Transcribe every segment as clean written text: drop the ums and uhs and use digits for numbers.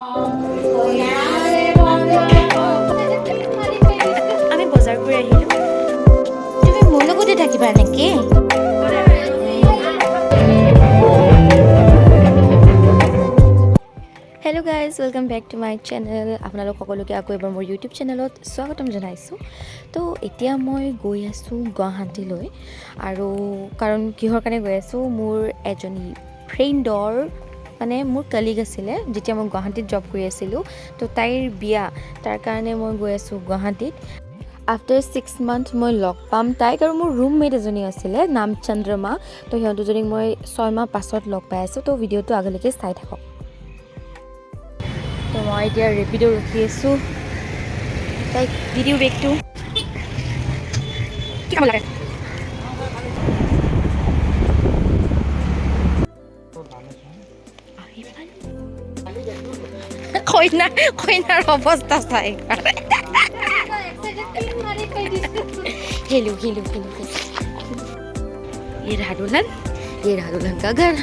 আমি বজাৰ কৰি আহিলো। তুমি মোৰ লগতে থাকিবা নেকি? Hello' guys, welcome back to my channel. আপোনালোক সকলোকে আকৌ এবাৰ মোৰ ইউটিউব চেনেলত স্বাগতম জনাইছোঁ। তো এতিয়া মই গৈ আছোঁ গুৱাহাটীলৈ, আৰু কাৰণ কিহৰ কাৰণে গৈ আছোঁ, মোৰ এজনী ফ্ৰেণ্ডৰ মানে মোৰ কলিগ আছিলে যেতিয়া মই গুৱাহাটীত জব কৰি আছিলোঁ। তো তাইৰ বিয়া, তাৰ কাৰণে মই গৈ আছোঁ গুৱাহাটীত। আফটাৰ 6 মান্থ মই লগ পাম তাইক, আৰু মোৰ ৰুমমেট এজনী আছিলে নাম চন্দ্ৰমা। তো সিহঁত দুজনীক মই 6 মাহ পাছত লগ পাই আছোঁ। তো ভিডিঅ'টো আগলৈকে চাই থাকক। তো মই এতিয়া ৰেপিডো ৰখি আছোঁ। তাইক ভিডিঅ' বেগটো কি কাম লাগে? কইনাৰ অৱস্থা চাই हेलो हेलो हेलो ये रहा दुल्हन का घर।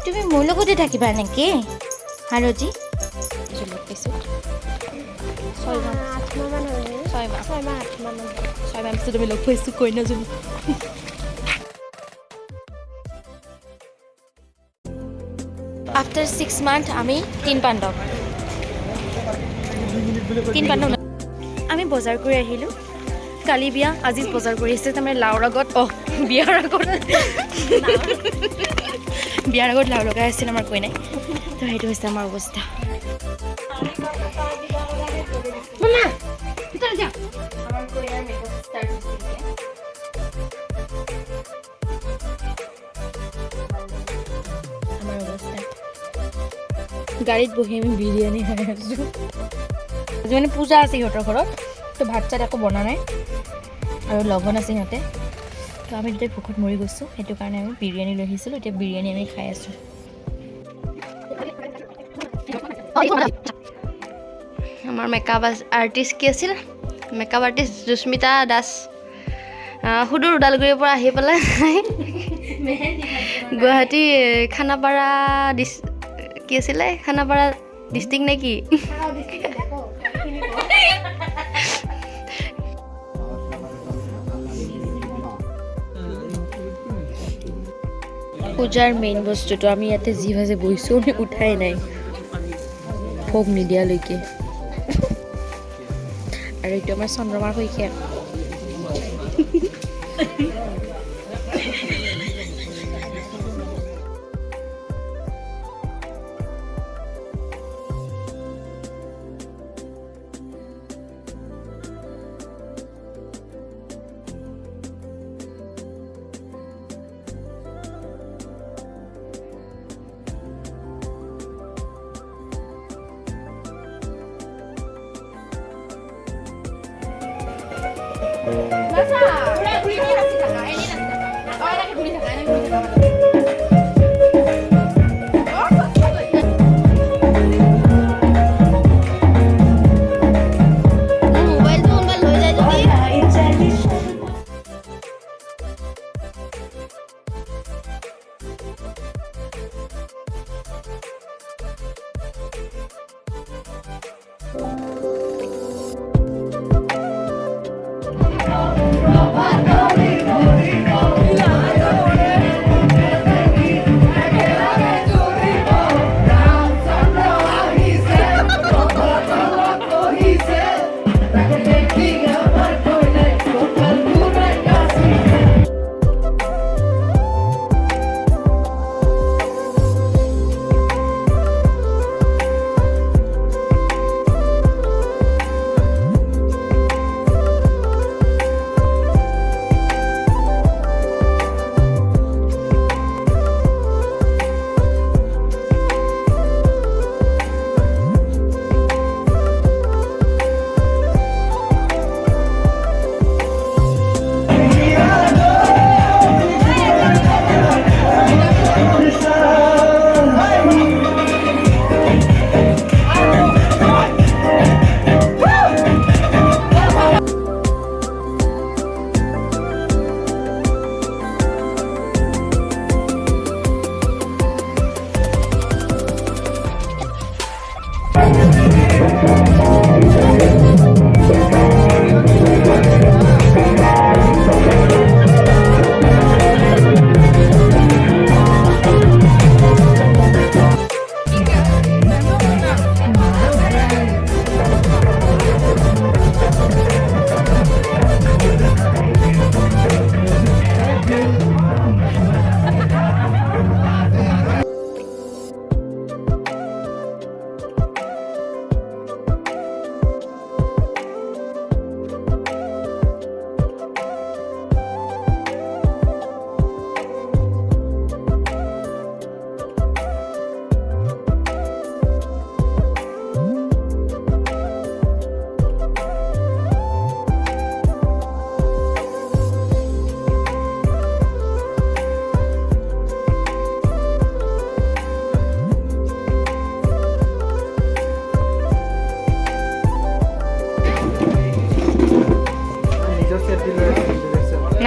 তুমি মোৰ লগতে থাকিবা নেকি হাৰজি? লগ পাইছোঁ 6 মাহ পিছত আমি লগ পাইছোঁ কইনাজনী। আফটাৰ 6 মান্থ আমি তিন পাণ্ডৱ আমি বজাৰ কৰি আহিলোঁ। কালি বিয়া, আজি বজাৰ কৰি আছে। তাৰমানে লাওৰ আগত বিয়াৰ আগত লাও লগাই আছিল আমাৰ কইনাই। তো সেইটো হৈছে আমাৰ অৱস্থা। গাড়ীত বহি আমি বিৰিয়ানী খাই আছোঁ। আজি মানে পূজা আছে সিহঁতৰ ঘৰত, তো ভাত চাত একো বনা নাই, আৰু লগন আছে সিহঁতে। তো আমি দুটাই ভোকত মৰি গৈছোঁ, সেইটো কাৰণে আমি বিৰিয়ানী লৈ আহিছিলোঁ। এতিয়া বিৰিয়ানী আমি খাই আছোঁ। আমাৰ মেকআপ আৰ্টিষ্ট কি আছিল? মেকআপ আৰ্টিষ্ট জুস্মিতা দাস সুদূৰ ওদালগুৰিৰ পৰা আহি পেলাই গুৱাহাটী খানাপাৰা কি আছিলে, খানাপাৰা ডিষ্ট্ৰিক্ট নে কি? পূজাৰ মেইন বস্তুটো আমি ইয়াতে যি ভাজে বহিছোঁ, আমি উঠাই নাই ভোগ নিদিয়ালৈকে। আৰু এইটো আমাৰ চন্দ্ৰমাৰ শইকীয়া।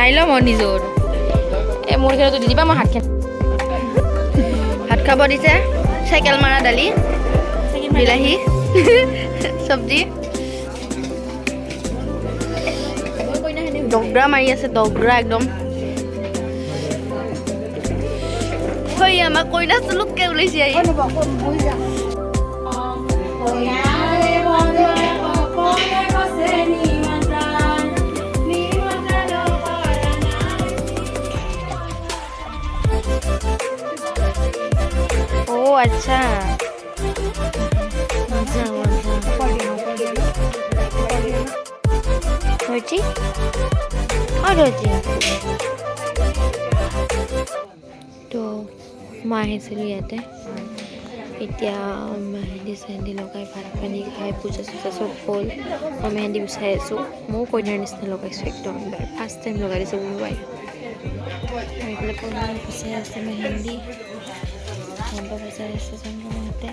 মাৰি লওঁ মই নিজৰ এই মোৰ খেলটো দি দিবা মই হাত খাব দিছে চাইকেল মাৰা দালি বিলাহী চব্জি দগৰা মাৰি আছে দগৰা একদম হয় আমাক কইনা চুলুককে ওলাইছে আহি ও আচ্ছা মজা হয়েছি আর হয়েছে তো মা আহিছিলোঁ ইয়াতে এতিয়া মেহেন্দি চেহেন্দি লগাই ভাত পানী খাই পূজা চূজা চব হ'ল মই মেহেন্দি গুচাই আছোঁ ময়ো কইনাৰ নিচিনা লগাইছোঁ একদম ফাৰ্ষ্ট টাইম লগাই দিছোঁ মোবাইল এইফালে কইনাৰ গুচাই আছে মেহেন্দি ঘণ্টা বজাই আছে চন্দ্ৰমাহঁতে